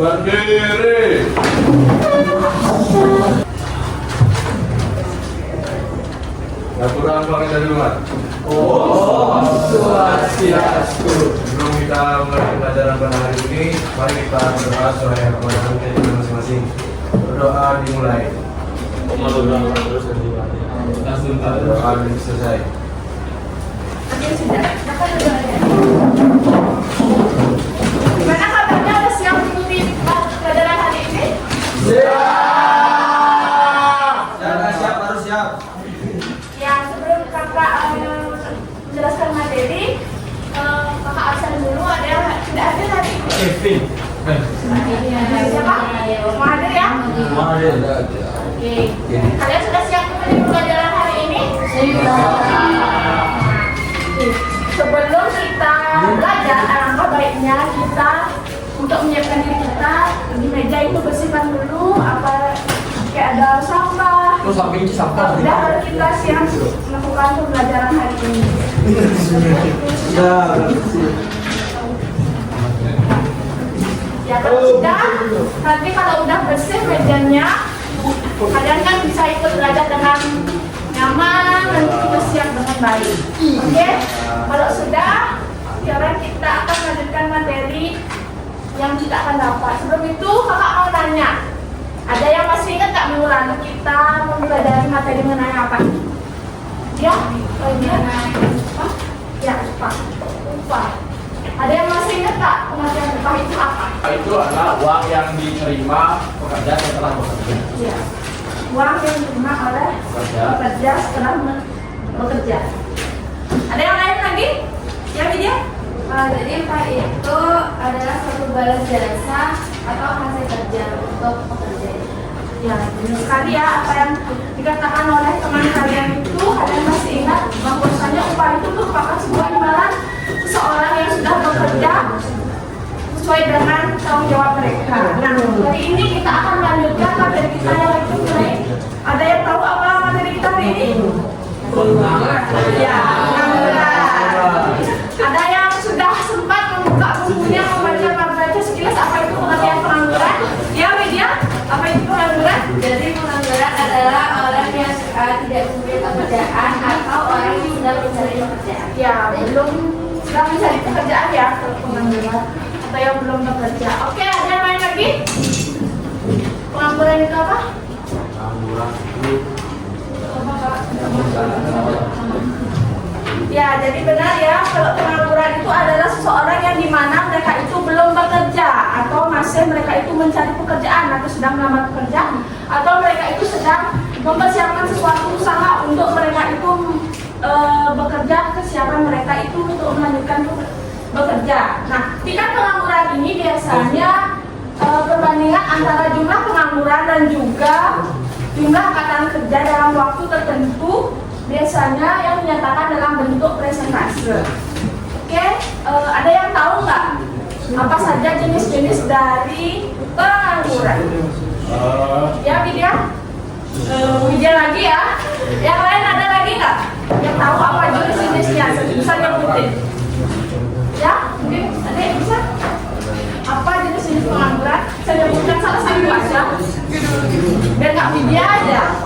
Berdiri. Laporan pakai dari luar. Om Swastiastu. Sebelum kita mulai pelajaran pada hari ini, mari kita berdoa supaya kepada kita masing-masing. Berdoa dimulai. Berdoa selesai. Gimana kabarnya? Udah siap mengikuti pelajaran hari ini? Siap, harus siap. Ya, sebelum kakak menjelaskan materi, kakak absen dulu. Ada yang tidak hadir hari ini? Kevin. Siapa? Mau hadir ya? Oke. Kalian sudah siap mengikuti pelajaran hari ini? Sebelum kita belajar, alangkah baiknya kita untuk menyiapkan diri kita di meja itu bersihkan dulu apa kayak ada sampah. Terus samping sampah. Udah baru kita siap melakukan pembelajaran hari ini. Ya kalau sudah, nanti kalau udah bersih mejanya, kalian kan bisa ikut belajar dengan nyaman dan kita siap dengan baik. Oke? Kalau sudah, sekarang kita akan melanjutkan materi yang kita akan dapat. Sebelum itu, kakak mau tanya, ada yang masih ingat nggak minggu lalu kita mempelajari materi mengenai apa? Ya? Apa? Ya, lupa. Ada yang masih ingat nggak pengertian upah itu apa? Itu adalah uang yang diterima pekerja setelah bekerja. Ya. Uang yang diterima oleh pekerja setelah bekerja. Ada yang lain lagi? Ya, dia? Jadi upah itu adalah suatu balas jasa atau hasil kerja untuk pekerja. Ya, benar sekali ya apa yang dikatakan oleh teman kalian itu. Kalian masih ingat bahwasanya upah itu merupakan sebuah imbalan seseorang yang sudah bekerja sesuai dengan tanggung jawab mereka. Nah, hari ini kita akan melanjutkan materi kita yang itu mulai. Ada yang tahu apa materi kita hari ini? Ya, pengangguran. Ada yang sudah sempat membuka bukunya, membaca sekilas apa itu pengertian pengangguran? Ya, media, apa itu pengangguran? Jadi pengangguran adalah orang yang tidak mempunyai pekerjaan atau orang yang sudah mencari pekerjaan. Ya, belum sedang mencari pekerjaan ya, kalau pengangguran atau yang belum bekerja. Oke, ada yang lain lagi? Pengangguran itu apa? Ya, jadi benar ya, kalau pengangguran itu adalah seseorang yang dimana mereka itu belum bekerja atau masih mereka itu mencari pekerjaan atau sedang melamar pekerjaan atau mereka itu sedang mempersiapkan sesuatu usaha untuk mereka itu bekerja, kesiapan mereka itu untuk melanjutkan bekerja. Nah, tingkat pengangguran ini biasanya perbandingan antara jumlah pengangguran dan juga jumlah angkatan kerja dalam waktu tertentu biasanya yang dinyatakan dalam bentuk presentase. Oke, ada yang tahu nggak apa saja jenis-jenis dari pengangguran? Ya, Widya? Widya lagi ya. Yang lain ada lagi nggak? Yang tahu apa jenis-jenisnya? Bisa nyebutin? Ya, mungkin ada yang bisa? Apa jenis-jenis pengangguran? Saya nyebutkan salah satu aja. Biar nggak Widya aja.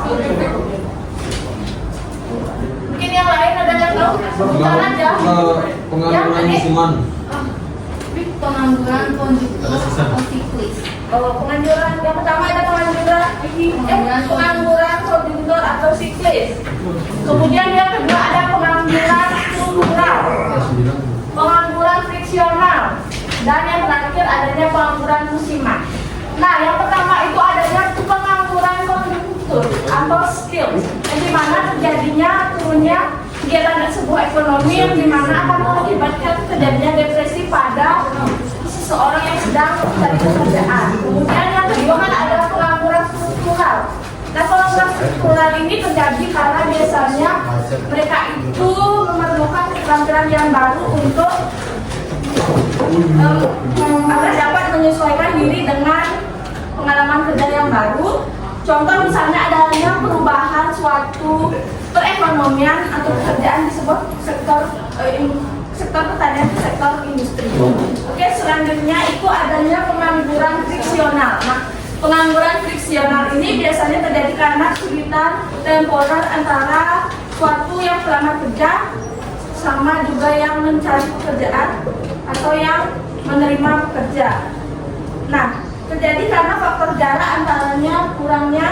Mungkin yang lain ada yang tahu? Sebutkan aja. Pengangguran musiman. Pengangguran konjuktur atau siklis. Oh, pengangguran yang pertama ada pengangguran konjuktur atau siklis. Kemudian yang kedua ada pengangguran struktural, pengangguran friksional, dan yang terakhir adanya pengangguran musiman. Nah, yang pertama itu adanya pengangguran konjuktur atau skills, yang dimana terjadinya turunnya kegiatan sebuah ekonomi yang dimana akan mengakibatkan terjadinya depresi pada seseorang yang sedang mencari pekerjaan. Kemudian yang kedua kan adalah pengangguran struktural. Nah, pengangguran struktural ini terjadi karena biasanya mereka itu memerlukan keterampilan yang baru untuk agar dapat menyesuaikan diri dengan pengalaman kerja yang baru. Contoh misalnya adanya perubahan suatu perekonomian atau pekerjaan di sebuah sektor pertanian, sektor industri. Oke, selanjutnya itu adanya pengangguran friksional. Nah, pengangguran friksional ini biasanya terjadi karena kesulitan temporer antara suatu yang pelamar kerja sama juga yang mencari pekerjaan atau yang menerima pekerja. Nah, terjadi karena faktor jarak antaranya kurangnya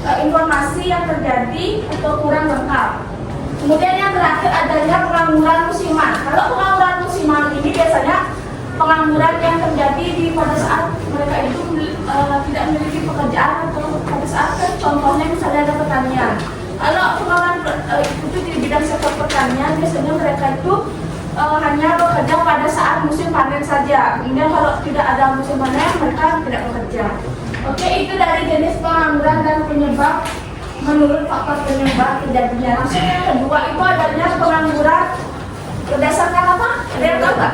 informasi yang terjadi atau kurang lengkap. Kemudian yang terakhir adanya pengangguran musiman. Kalau pengangguran musiman ini biasanya pengangguran yang terjadi pada saat mereka itu tidak memiliki pekerjaan atau pada saat contohnya misalnya ada pertanian. Kalau pengangguran itu di bidang sektor pertanian biasanya mereka itu hanya bekerja pada saat musim panen saja. Kemudian kalau tidak ada musim panen mereka tidak bekerja. Oke, itu dari jenis pengangguran dan penyebab menurut faktor penyebab terjadinya. Langsung yang kedua itu adanya pengangguran berdasarkan apa? Ada yang tahu nggak?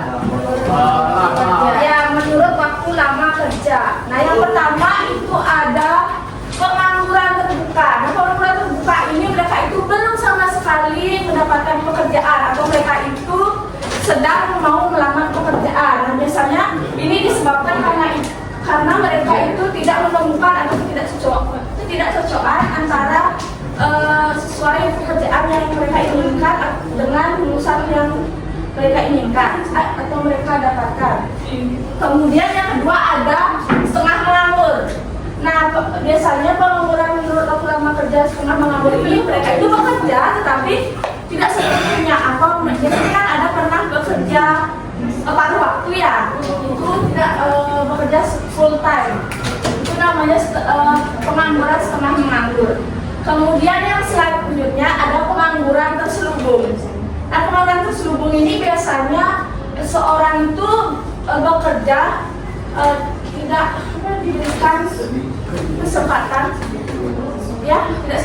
Ya, menurut waktu lama kerja. Nah, yang pertama itu ada pengangguran terbuka. Nah, pengangguran terbuka ini mereka itu belum sama sekali mendapatkan pekerjaan atau mereka itu sedang mau melamar pekerjaan. Nah, biasanya ini disebabkan karena mereka itu tidak menemukan atau tidak cocokan antara sesuai pekerjaan yang mereka inginkan dengan lulusan yang mereka inginkan atau mereka dapatkan. Kemudian yang kedua ada setengah menganggur. Nah, biasanya pengangguran menurut waktu lama kerja setengah menganggur ini mereka itu bekerja tetapi tidak sepenuhnya atau biasanya kan ada pernah bekerja paruh waktu ya, itu tidak bekerja full time. Itu namanya pengangguran setengah menganggur. Kemudian yang selanjutnya ada pengangguran terselubung. Nah, pengangguran terselubung ini biasanya seorang itu bekerja tidak diberikan kesempatan, ya tidak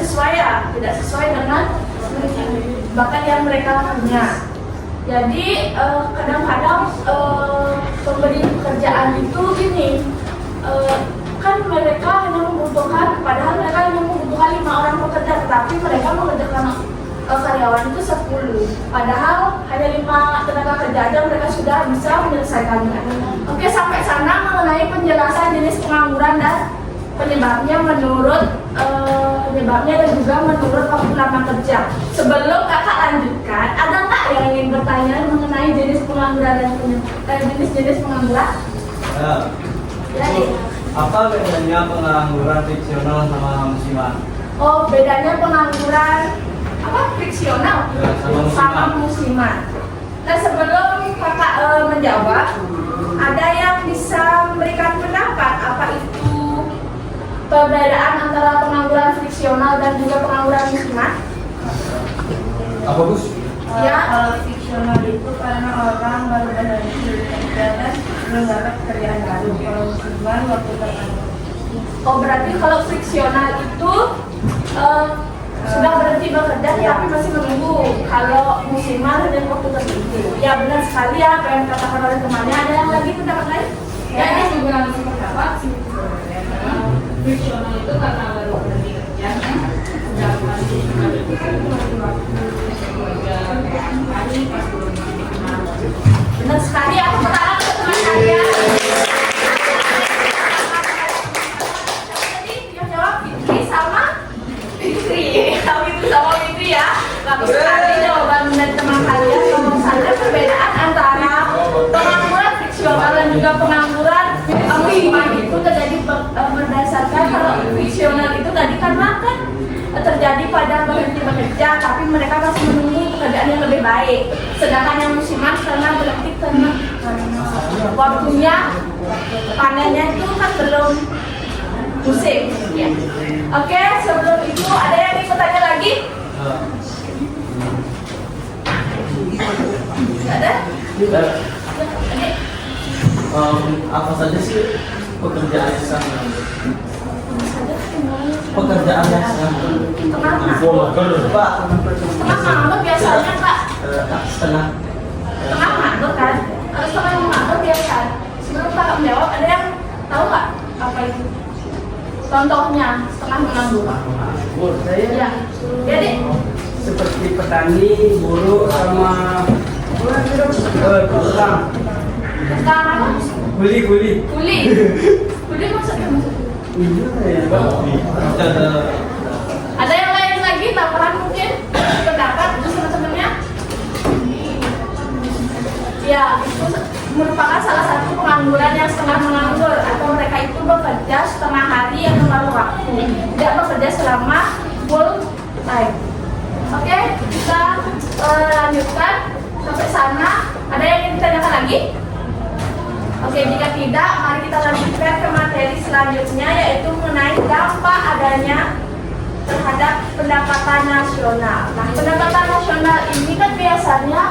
sesuai dengan bakat yang mereka punya. Jadi kadang-kadang pemberi pekerjaan itu gini, kan mereka hanya membutuhkan, padahal mereka hanya membutuhkan 5 orang pekerja, tetapi mereka mengerjakan karyawan itu 10. Padahal hanya 5 tenaga kerja aja mereka sudah bisa menyelesaikannya. Oke, sampai sana mengenai penjelasan jenis pengangguran dan penyebabnya dan juga menurut waktu lama kerja. Sebelum kakak lanjutkan, ada nggak yang ingin bertanya mengenai jenis pengangguran dan jenis-jenis pengangguran? Ya. Apa bedanya pengangguran friksional sama musiman? Oh, bedanya pengangguran apa? Friksional sama musiman. Nah, sebelum kakak menjawab, ada yang bisa memberikan pendapat apa itu perbedaan antara pengangguran friksional dan juga pengangguran musiman? Apa Gus? Ya, kalau fiksional itu karena orang baru berhenti bekerja dan belum dapat pekerjaan baru. Kalau musiman waktu tertentu. oh berarti kalau friksional itu sudah berhenti bekerja tapi masih menunggu. Kalau musiman dan waktu tertentu. Ya, benar sekali ya apa yang dikatakan oleh temannya. Ada yang lagi pendapat lain? Ya, ini juga langsung pendapat sih. Fiksional itu karena baru berhenti kerja, sedangkan musiman itu kan masih waktu hari pas belum dikenal. Benar sekali, aku pertanyaan ke teman saya. Jadi yang jawab Fitri sama Fitri. Kalau itu sama Fitri ya. Bagus sekali jawaban dari teman kalian. Kalau saja perbedaan antara pengangguran friksional dan juga pengangguran musiman itu terjadi berdasarkan kalau friksional itu tadi karena kan terjadi pada berhenti bekerja tapi mereka masih menunggu pekerjaan yang lebih baik. Sedangkan yang musiman karena berhenti karena waktunya panennya itu kan belum musim ya. Oke, sebelum itu ada yang ingin bertanya lagi? Ada? Apa saja sih pekerjaan yang sama? Pekerjaan yang sama. Setengah Pak, nganggur biasanya Kak. setengah. Setengah nganggur kan? Kalau setengah nganggur biasa. Sebelum Kakak menjawab, ada yang tahu nggak apa itu? Contohnya setengah menganggur. Ya. Jadi Seperti petani, buruh sama tukang. Tentang apa? Kuli. Kuli maksudnya. Ada yang lain lagi tambahan mungkin pendapat teman-temannya? Ya, itu merupakan salah satu pengangguran yang setengah menganggur atau mereka itu bekerja setengah hari atau paruh waktu, tidak bekerja selama full time. Oke, kita lanjutkan sampai sana. Ada yang ingin ditanyakan lagi? Oke, jika tidak, mari kita lanjutkan ke materi selanjutnya, yaitu mengenai dampak adanya terhadap pendapatan nasional. Nah, pendapatan nasional ini kan biasanya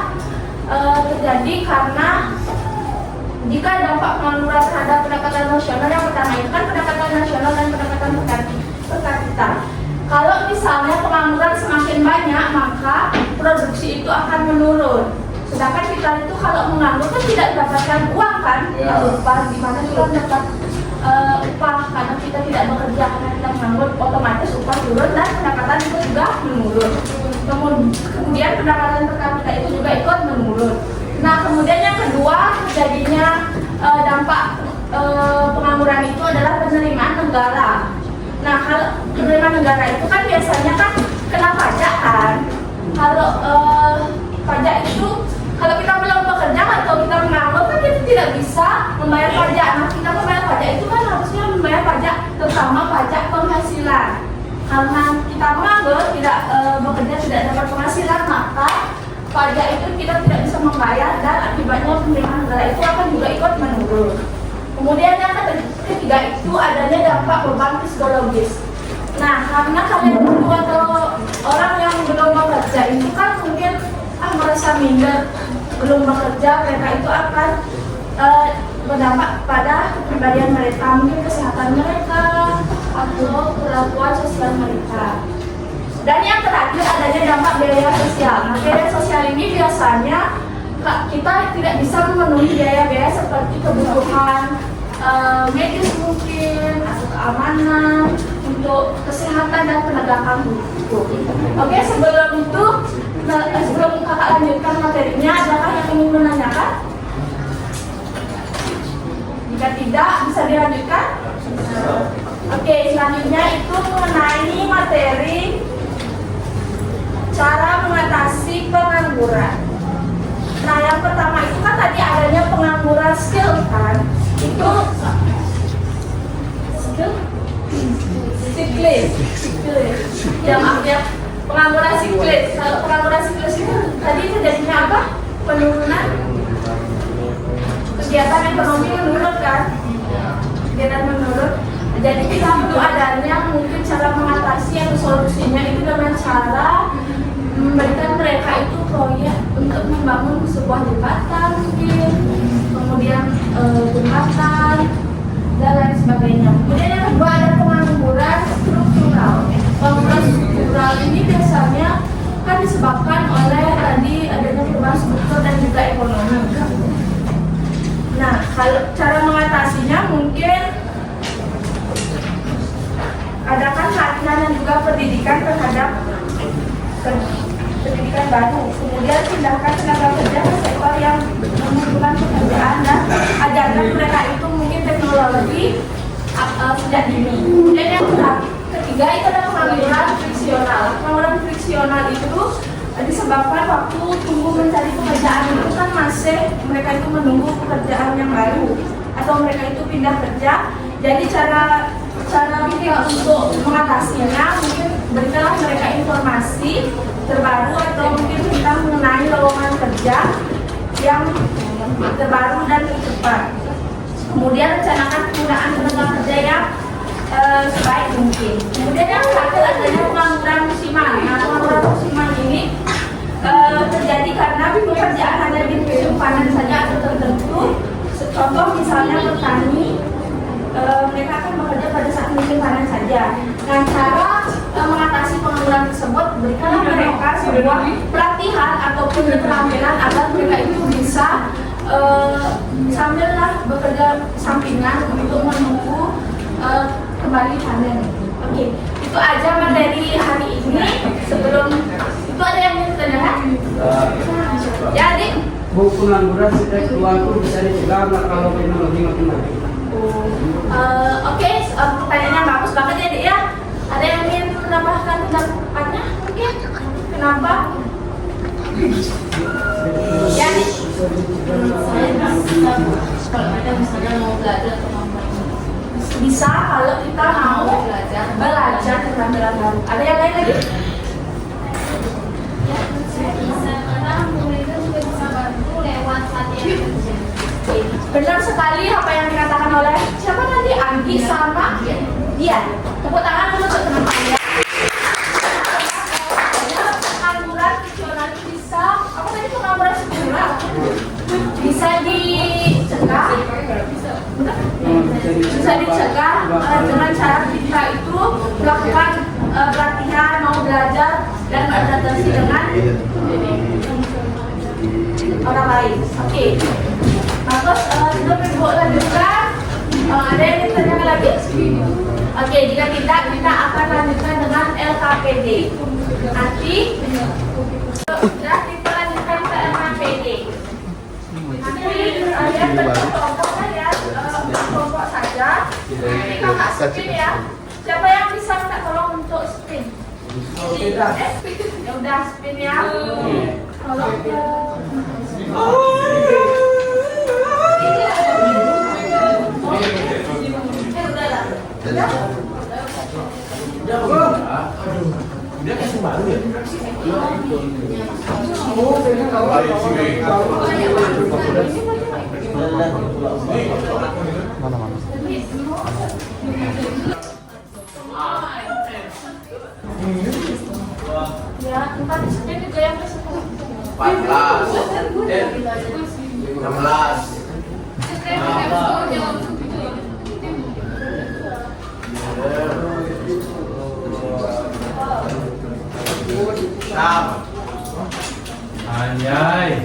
terjadi karena jika dampak pengangguran terhadap pendapatan nasional, yang pertama itu kan pendapatan nasional dan pendapatan per kapita. Kalau misalnya pengangguran semakin banyak, maka produksi itu akan menurun. Sedangkan kita itu kalau menganggur kan tidak mendapatkan uang kan, upah, di mana kita mendapat upah karena kita tidak bekerja, karena kita menganggur, otomatis upah turun dan pendapatan itu juga menurun. Kemudian pendapatan per kapita itu juga ikut menurun. Nah, kemudian yang kedua, jadinya dampak pengangguran itu adalah penerimaan negara. Nah, kalau penerimaan negara itu kan biasanya kan kena pajak kan. Kalau pajak itu, kalau kita belum bekerja atau kita menganggur kan kita tidak bisa membayar pajak. Nah, kita membayar pajak itu kan harusnya membayar pajak, terutama pajak penghasilan. Karena kita menganggur, tidak bekerja, tidak dapat penghasilan, maka pajak itu kita tidak bisa membayar dan akibatnya penerimaan negara itu akan juga ikut menurun. Kemudian yang ketiga itu adanya dampak beban psikologis. Nah, karena kalian berdua atau orang yang belum bekerja itu kan mungkin merasa minder, belum bekerja, mereka itu akan berdampak pada kepribadian mereka, mungkin kesehatan mereka atau perlakuan sosial mereka. Dan yang terakhir adanya dampak biaya sosial. Nah, biaya sosial ini biasanya kita tidak bisa memenuhi biaya-biaya seperti kebutuhan medis mungkin, atau keamanan, untuk kesehatan dan penegakan hukum. Oke, sebelum itu, sebelum kakak lanjutkan materinya, adakah yang ingin menanyakan? Jika tidak, bisa dilanjutkan? Oke, selanjutnya itu mengenai materi cara mengatasi pengangguran. Nah, yang pertama itu kan tadi adanya pengangguran skill kan? Itu siklis. Yang artinya pengangguran siklis. Kalau pengangguran siklis itu tadi terjadinya apa? Penurunan kegiatan ekonomi menurun kan? Kegiatan menurun. Jadi kita perlu adanya mungkin cara mengatasi atau solusinya itu dengan cara memberikan mereka itu proyek untuk membangun sebuah jembatan mungkin, kemudian jembatan dan lain sebagainya. Kemudian yang kedua ada pengangguran struktural. Pengangguran struktural ini biasanya kan disebabkan oleh tadi adanya perubahan struktur dan juga ekonomi. Nah, kalau cara mengatasinya mungkin adakan latihan dan juga pendidikan terhadap pendidikan baru, kemudian pindahkan tenaga kerja ke sektor yang membutuhkan pekerjaan dan ajarkan mereka itu mungkin teknologi sejak dini. Kemudian yang ketiga itu adalah pengangguran friksional. Pengangguran friksional itu disebabkan waktu tunggu mencari pekerjaan itu kan masih mereka itu menunggu pekerjaan yang baru atau mereka itu pindah kerja. Jadi cara untuk mengatasinya mungkin berikanlah mereka informasi terbaru atau mungkin tentang mengenai lowongan kerja yang terbaru dan tercepat. Kemudian rencanakan penggunaan tenaga kerja yang sebaik mungkin. Kemudian yang terakhir adanya pengangguran musiman. Nah, pengangguran musiman ini terjadi karena pekerjaan hanya di musim panen saja atau tertentu. Contoh misalnya petani, mereka akan bekerja pada saat musim panen saja. Nah, cara mengatasi pengangguran tersebut, berikanlah mereka sebuah pelatihan ataupun keterampilan agar mereka itu bisa sambillah bekerja sampingan untuk menunggu kembali panen. Oke, itu aja materi hari ini. Sebelum itu ada yang ingin ditanyakan? Ya, Adik. pengangguran setiap keluarga bisa dicegah kalau teknologi makin maju. Oke, pertanyaannya bagus banget ya, Dek ya. Ada yang ingin menambahkan pendapatnya? Mungkin kenapa? Ya, Dek. Kalau kita misalnya mau belajar Bisa kalau kita mau belajar keterampilan baru. Ada yang lain lagi? ya bisa karena mereka juga bisa bantu lewat latihan kerja. Benar sekali apa yang dikatakan oleh siapa tadi? Anggi sama dia. Tepuk tangan dulu untuk teman-teman ya. Pengangguran visionaris itu bisa, apa tadi pengangguran struktural? Bisa dicegah. Bisa dicegah dengan cara kita itu melakukan pelatihan, mau belajar dan beradaptasi dengan orang lain. Oke. Terus sebelum ibu lanjutkan, ada yang ditanyakan lagi? Oke, jika tidak kita akan lanjutkan dengan LKPD. Nanti sudah kita lanjutkan ke LKPD. Nanti yang berkelompok ya, berkelompok saja. Nanti kakak spin ya. Siapa yang bisa minta tolong untuk spin? Ya udah spin ya. Tolong ke Dia kasih baru ya? ya, entar spin juga yang ke 14 16 Anjay.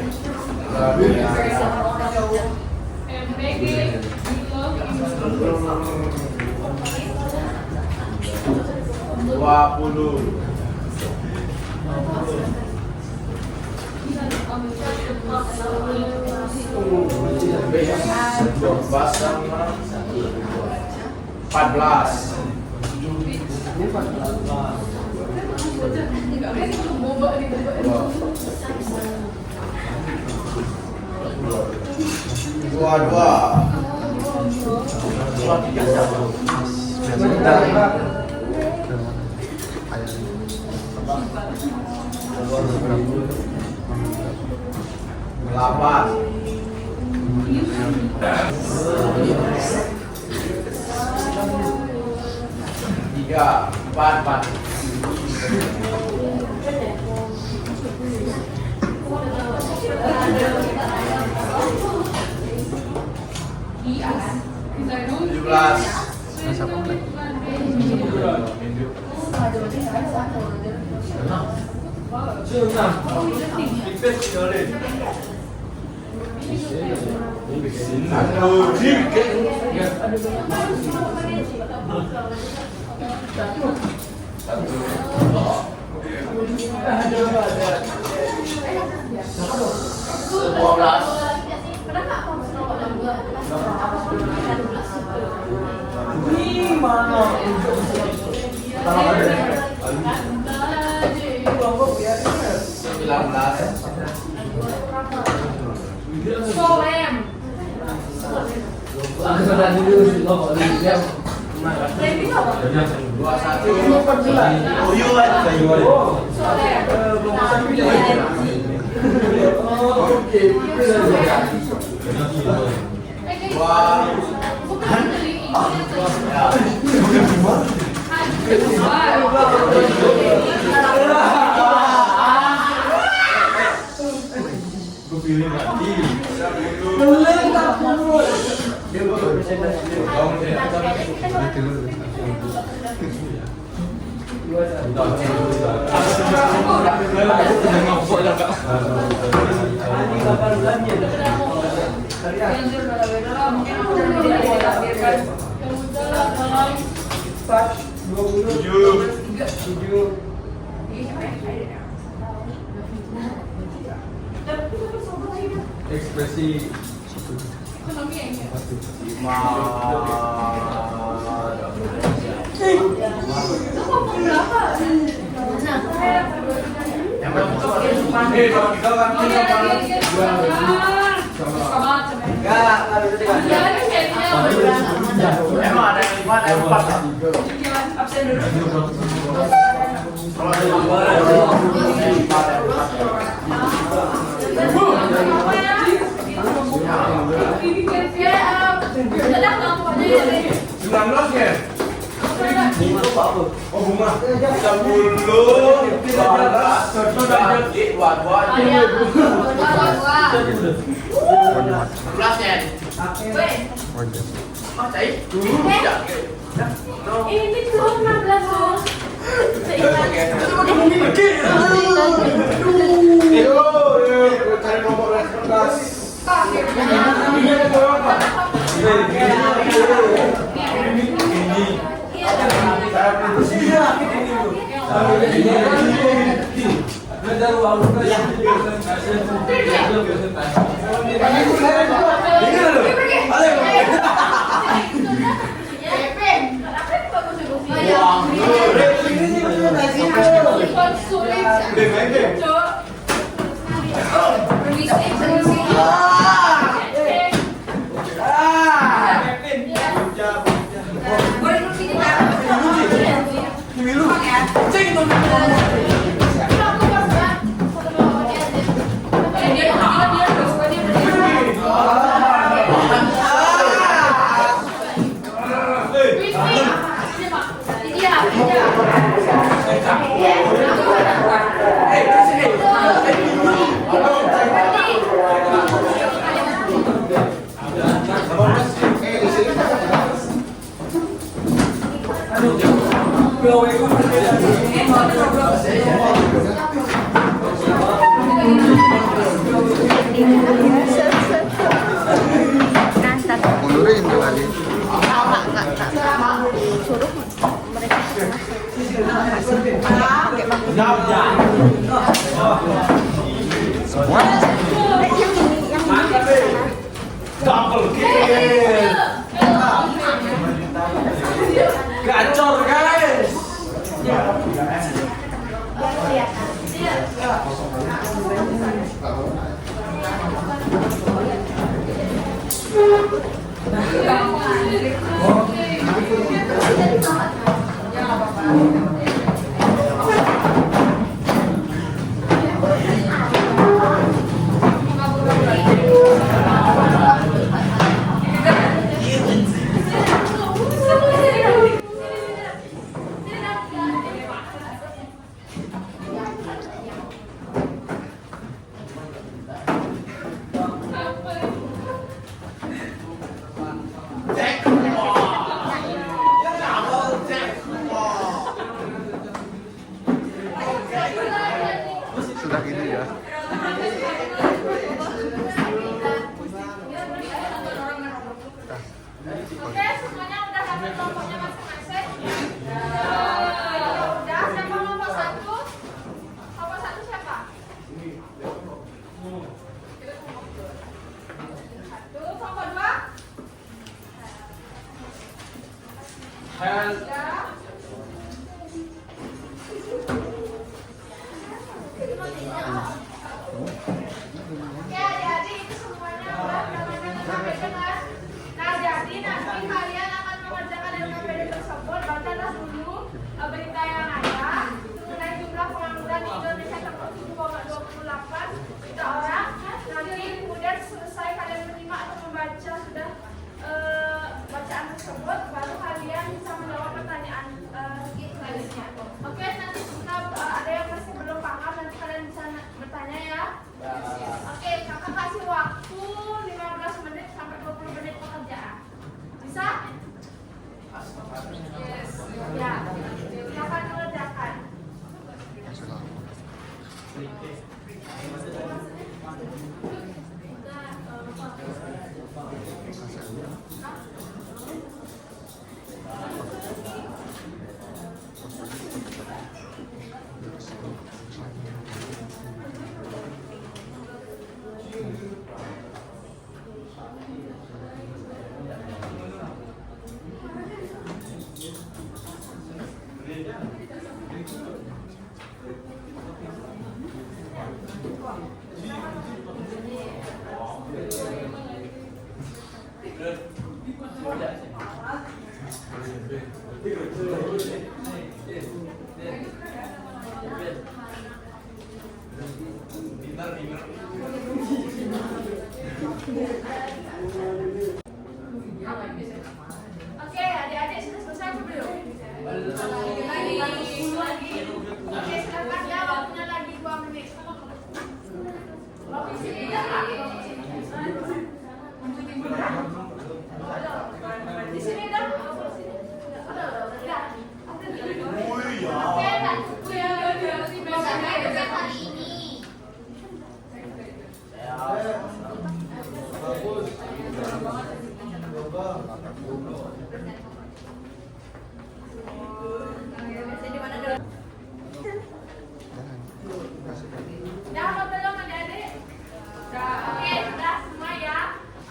ekspresi Ekonomi ya ini. 5. Itu ngomong berapa? Yang berapa? kalau kita kan Oh iya, iya. Suka banget sama ini. Enggak, kalau itu kan. Iya, ini kayaknya Emang ada yang 5, ada yang 4. Jangan absen dulu. Kalau ada yang 5, ada yang 4. Sudah langsung aja ya. 19 ya? Oh bunga. 10 Sudah jadi dua-dua. Iya. Dua. 11 ya. Weh. Oh, cai. Tidak. Ini turun 16 loh. Cari nomor 19. Mundurin tuh kali. Semua. Double kill. Gacor guys. Sudah gitu ya. Oke, semuanya udah dapat kelompoknya masing-masing. Udah, siapa kelompok 1? Kelompok 1 siapa? Satu, kelompok 2? Oke, adik-adik itu semuanya udah namanya sampai dengar. Nah, jadi nanti kalian akan mengerjakan LKPD tersebut. Bacalah dulu berita yang ada mengenai jumlah pengangguran di Indonesia terkuat 7,28 juta orang. Nanti kemudian selesai kalian menyimak atau membaca sudah bacaan tersebut, baru kalian bisa menjawab pertanyaan Oke, adik-adik sudah selesai atau belum? Lagi. Oke, silakan ya, waktunya lagi 2 menit. Di sini ya, Kak. Di sini dah. Oke, Kak. Hari ini. Dah apa belum adik-adik? Oke, sudah semua ya.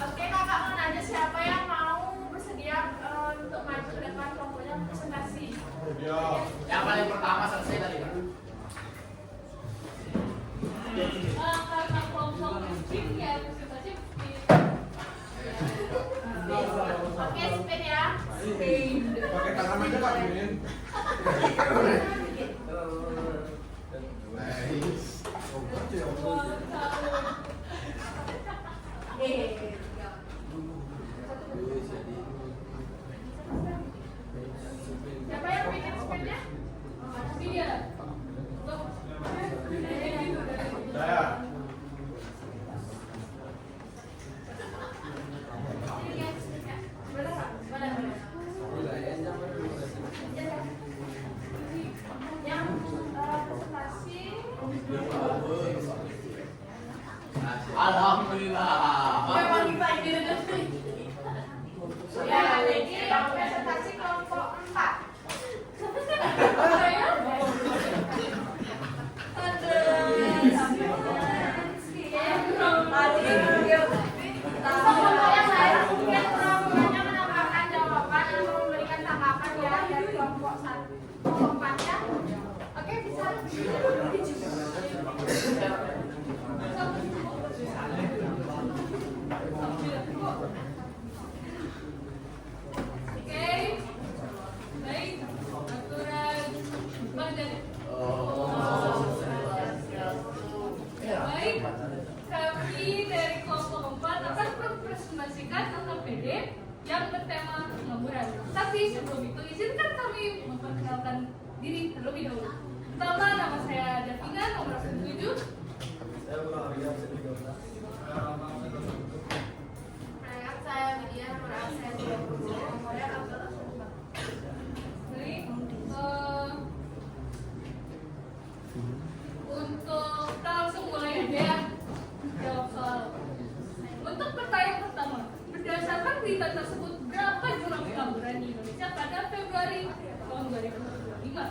Oke, kakak mau nanya siapa yang mau bersedia untuk maju ke depan kelompoknya presentasi? Yang paling pertama selesai tadi kan? Karena kelompok miskin ya presentasi Oke, spin ya. Pakai tangan aja Kak, Min. Siapa yang bikin spinnya? Iya. Saya. Yang presentasi. Alhamdulillah. Ya, jadi yang presentasi kelompok 4. Kelompok yang lain mungkin kelompoknya menambahkan jawaban atau memberikan tanggapan ya dari kelompok 1, kelompok 4 ya. Oke, bisa. Oke, baik, aturan badan. Baik, kami dari kelompok 4 akan mempresentasikan tentang PD yang bertema pengangguran. Tapi sebelum itu, izinkan kami memperkenalkan diri terlebih dahulu. Pertama, nama saya Davina, nomor 7. Saya Widya, nomor absen 20. Baik, untuk kita langsung mulai aja ya. Jawab soal. Untuk pertanyaan pertama, berdasarkan berita tersebut, berapa jumlah pengangguran di Indonesia pada Februari tahun 2025?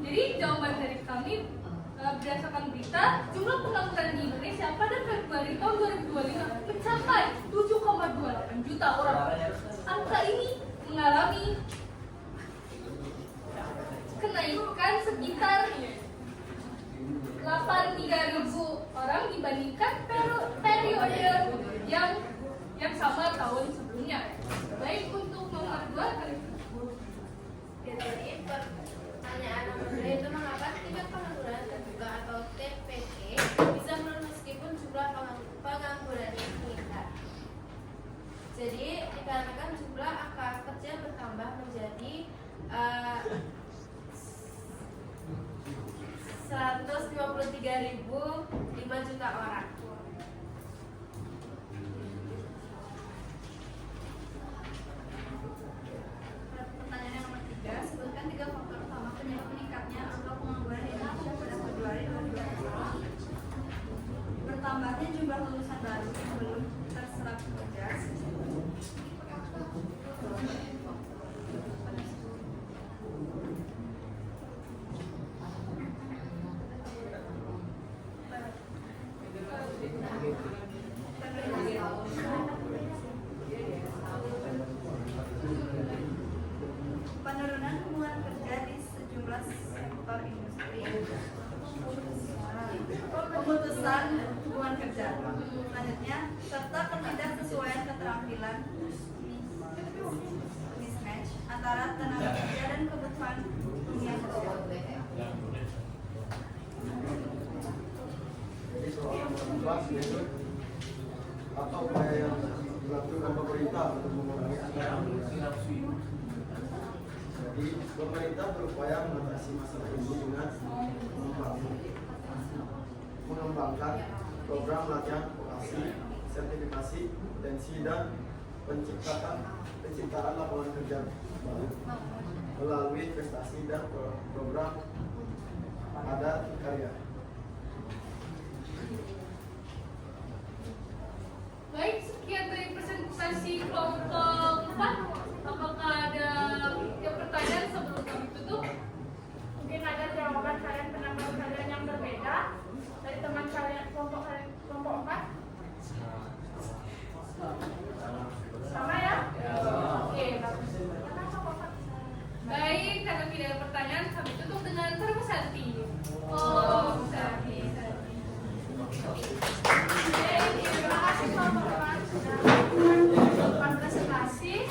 Jadi jawaban dari kami berdasarkan berita, jumlah pengangguran di Indonesia pada Februari tahun 2025 mencapai 7,28 juta orang. Angka ini mengalami kenaikan sekitar 83.000 orang dibandingkan periode yang sama tahun sebelumnya. Baik, untuk nomor 2 Jadi pertanyaan nomor 2 itu mengapa tingkat pengangguran terbuka atau TPT bisa menurun meskipun jumlah penganggurannya meningkat. Jadi dikarenakan jumlah angka kerja bertambah menjadi 153.005 juta orang. Pertanyaan yang nomor 3, sebutkan 3 faktor utama penyebab meningkatnya angka pengangguran di Indonesia pada Februari 2025. Bertambahnya jumlah lulusan baru yang belum terserap kerja. Penurunan hubungan kerja di sejumlah sektor industri. pemutusan hubungan kerja. Selanjutnya, serta ketidaksesuaian keterampilan mismatch antara tenaga kerja dan kebutuhan dunia kerja. Jadi soal membahas itu apa upaya yang dilakukan pemerintah untuk mengurangi anggaran. Jadi pemerintah berupaya mengatasi masalah ini dengan mengembangkan program latihan vokasi, sertifikasi, potensi dan penciptaan lapangan kerja baru melalui investasi dan program padat karya. Baik, sekian dari presentasi kelompok 4. Apakah ada yang pertanyaan sebelum kami tutup? Mungkin ada jawaban kalian, pendapat kalian yang berbeda dari teman kalian kelompok 4. Sama ya? Oke, bagus. Baik, karena tidak ada pertanyaan, kami tutup dengan Sarma Santi. Oh, Santi. Terima kasih kelompok 4 sudah melakukan presentasi.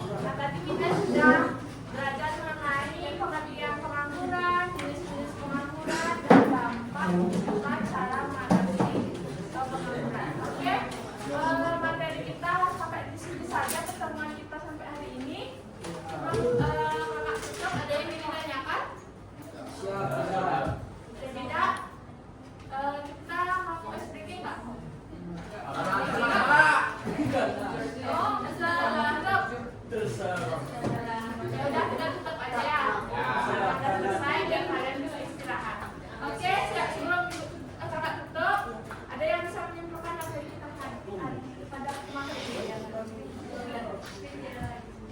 Nah, tadi kita sudah belajar mengenai pengertian pengangguran, jenis-jenis pengangguran, dan dampak serta cara mengatasi pengangguran. Oke, materi kita sampai di sini saja, pertemuan kita sampai hari ini. Kakak Sukop, ada yang ingin ditanyakan? Siap. Tidak? Kita mau SPG nggak? Oh, ya udah kita tutup aja ya. Kita selesai biar kalian bisa istirahat. Oke, siap. Sebelum kakak tutup, ada yang bisa menyimpulkan apa yang kita pada materi ini?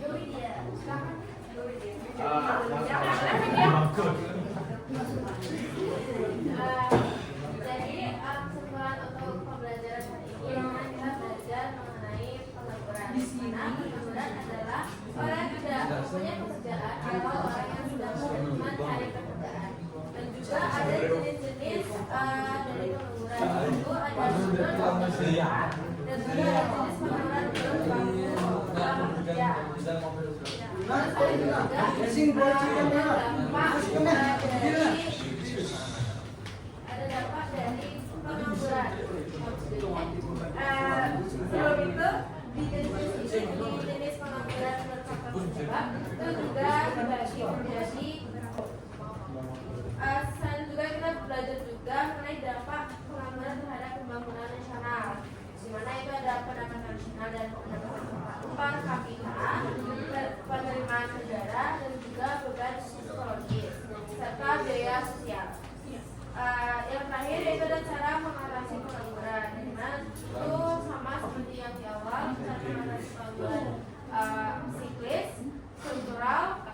Yuridia, silakan. Jadi kesimpulan untuk pembelajaran hari ini kita belajar mengenai pengangguran. Dimana pengangguran adalah orang yang tidak punya pekerjaan atau orang yang sedang mencari pekerjaan. Dan juga ada jenis-jenis dari pengangguran itu ada pengangguran dan juga ada jenis pengangguran belum bekerja. Terus ada juga ada dampak dari pengangguran. Sebelum itu di jenis pengangguran berfaktor penyebab itu juga dibagi menjadi selain juga kita belajar juga mengenai dampak pengangguran terhadap pembangunan nasional, di mana itu ada pendapatan nasional dan pendapatan per kapita, penerimaan negara, dan juga beban psikologis serta biaya sosial. Yang terakhir yaitu ada cara mengatasi pengangguran. Dimana itu sama seperti yang di awal, cara mengatasi pengangguran siklis, struktural,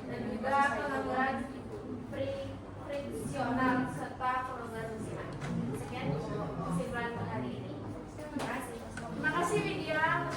dan juga pengangguran friksional serta pengangguran musiman. Sekian kesimpulan hari ini. Terima kasih. Terima kasih Widya.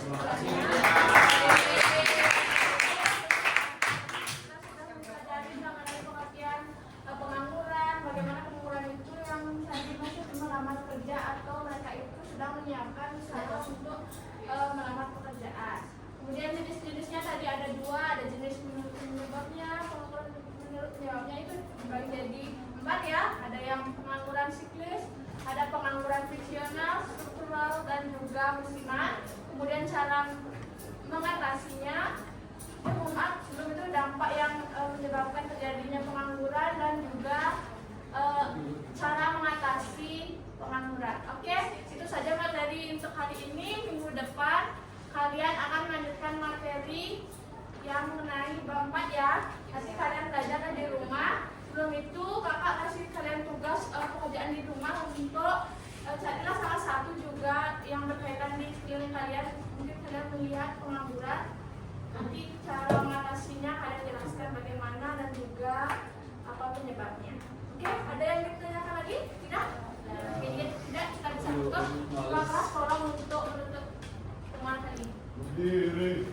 Pengangguran, bagaimana pengangguran itu yang tadi masih melamar kerja atau mereka itu sedang menyiapkan usaha untuk melamar pekerjaan. Kemudian jenis-jenisnya tadi ada 2, ada jenis menurut penyebabnya, pengangguran menurut penyebabnya itu dibagi jadi 4 ya. Ada yang pengangguran siklis, ada pengangguran friksional, struktural, dan juga musiman. Kemudian cara mengatasinya. Sebelum itu dampak yang menyebabkan terjadinya pengangguran dan juga cara mengatasi pengangguran. Oke, itu saja materi untuk hari ini. Minggu depan kalian akan melanjutkan materi yang mengenai bab 4 ya. Nanti kalian belajar di rumah. Sebelum itu kakak kasih kalian tugas pekerjaan di rumah untuk carilah salah satu juga yang berkaitan di sekeliling kalian. Mungkin kalian melihat pengangguran. Nanti cara mengatasinya kalian jelaskan bagaimana dan juga apa penyebabnya. Oke, ada yang ditanyakan lagi? Tidak? Oke, tidak, kita bisa tutup. Maka tolong untuk menutup temuan kali ini.